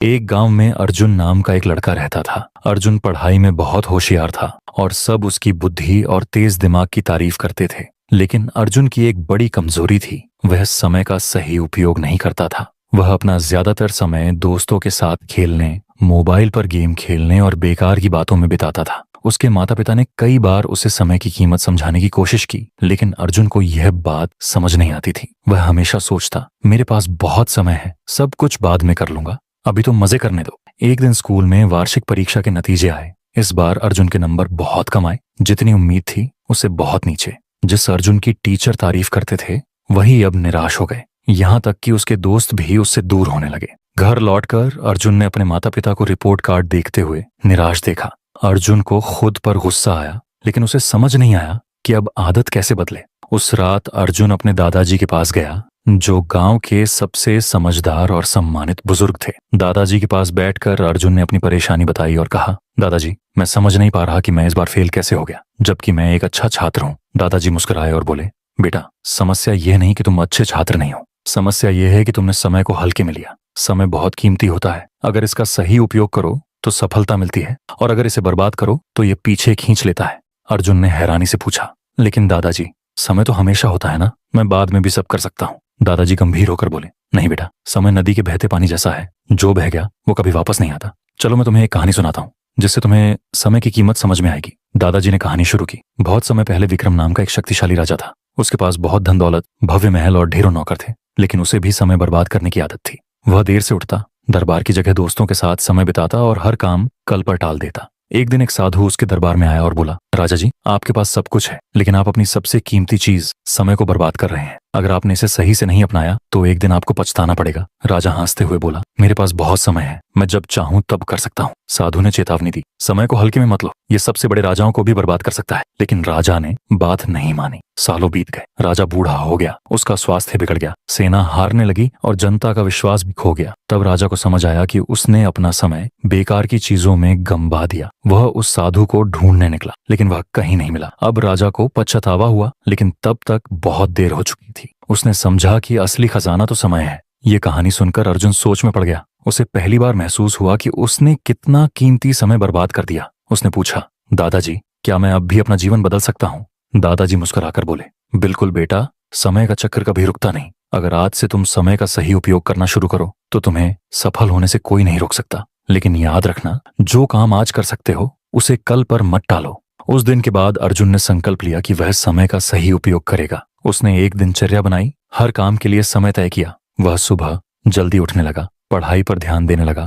एक गांव में अर्जुन नाम का एक लड़का रहता था। अर्जुन पढ़ाई में बहुत होशियार था और सब उसकी बुद्धि और तेज दिमाग की तारीफ करते थे। लेकिन अर्जुन की एक बड़ी कमजोरी थी, वह समय का सही उपयोग नहीं करता था। वह अपना ज्यादातर समय दोस्तों के साथ खेलने, मोबाइल पर गेम खेलने और बेकार की बातों में बिताता था। उसके माता पिता ने कई बार उसे समय की कीमत समझाने की कोशिश की, लेकिन अर्जुन को यह बात समझ नहीं आती थी। वह हमेशा सोचता, मेरे पास बहुत समय है, सब कुछ बाद में कर लूंगा, अभी तो मजे करने दो। एक दिन स्कूल में वार्षिक परीक्षा के नतीजे आए। इस बार अर्जुन के नंबर बहुत कम आए, जितनी उम्मीद थी उससे बहुत नीचे। जिस अर्जुन की टीचर तारीफ करते थे वही अब निराश हो गए। यहाँ तक कि उसके दोस्त भी उससे दूर होने लगे। घर लौटकर अर्जुन ने अपने माता पिता को रिपोर्ट कार्ड देखते हुए निराश देखा। अर्जुन को खुद पर गुस्सा आया, लेकिन उसे समझ नहीं आया कि अब आदत कैसे बदले। उस रात अर्जुन अपने दादाजी के पास गया, जो गांव के सबसे समझदार और सम्मानित बुजुर्ग थे। दादाजी के पास बैठकर अर्जुन ने अपनी परेशानी बताई और कहा, दादाजी, मैं समझ नहीं पा रहा कि मैं इस बार फेल कैसे हो गया, जबकि मैं एक अच्छा छात्र हूँ। दादाजी मुस्कुराए और बोले, बेटा, समस्या यह नहीं कि तुम अच्छे छात्र नहीं हो, समस्या यह है कि तुमने समय को हल्के में लिया। समय बहुत कीमती होता है, अगर इसका सही उपयोग करो तो सफलता मिलती है, और अगर इसे बर्बाद करो तो ये पीछे खींच लेता है। अर्जुन ने हैरानी से पूछा, लेकिन दादाजी, समय तो हमेशा होता है ना, मैं बाद में भी सब कर सकता हूँ। दादाजी गंभीर होकर बोले, नहीं बेटा, समय नदी के बहते पानी जैसा है, जो बह गया वो कभी वापस नहीं आता। चलो मैं तुम्हें एक कहानी सुनाता हूँ, जिससे तुम्हें समय की कीमत समझ में आएगी। दादाजी ने कहानी शुरू की। बहुत समय पहले विक्रम नाम का एक शक्तिशाली राजा था। उसके पास बहुत धन दौलत, भव्य महल और ढेरों नौकर थे, लेकिन उसे भी समय बर्बाद करने की आदत थी। वह देर से उठता, दरबार की जगह दोस्तों के साथ समय बिताता और हर काम कल पर टाल देता। एक दिन एक साधु उसके दरबार में आया और बोला, राजा जी, आपके पास सब कुछ है, लेकिन आप अपनी सबसे कीमती चीज समय को बर्बाद कर रहे हैं। अगर आपने इसे सही से नहीं अपनाया तो एक दिन आपको पछताना पड़ेगा। राजा हंसते हुए बोला, मेरे पास बहुत समय है, मैं जब चाहूं तब कर सकता हूँ। साधु ने चेतावनी दी, समय को हल्के में मत लो, ये सबसे बड़े राजाओं को भी बर्बाद कर सकता है। लेकिन राजा ने बात नहीं मानी। सालों बीत गए, राजा बूढ़ा हो गया, उसका स्वास्थ्य बिगड़ गया, सेना हारने लगी और जनता का विश्वास भी खो गया। तब राजा को समझ आया कि उसने अपना समय बेकार की चीजों में गंवा दिया। वह उस साधु को ढूंढने निकला, लेकिन वह कहीं नहीं मिला। अब राजा को पछतावा हुआ, लेकिन तब तक बहुत देर हो चुकी थी। उसने समझा कि असली खजाना तो समय है। ये कहानी सुनकर अर्जुन सोच में पड़ गया। उसे पहली बार महसूस हुआ कि उसने कितना कीमती समय बर्बाद कर दिया। उसने पूछा, दादाजी, क्या मैं अब भी अपना जीवन बदल सकता हूँ? दादाजी मुस्कुराकर बोले, बिल्कुल बेटा, समय का चक्र कभी रुकता नहीं। अगर आज से तुम समय का सही उपयोग करना शुरू करो तो तुम्हें सफल होने से कोई नहीं रोक सकता। लेकिन याद रखना, जो काम आज कर सकते हो उसे कल पर मत टालो। उस दिन के बाद अर्जुन ने संकल्प लिया कि वह समय का सही उपयोग करेगा। उसने एक दिनचर्या बनाई, हर काम के लिए समय तय किया। वह सुबह जल्दी उठने लगा, पढ़ाई पर ध्यान देने लगा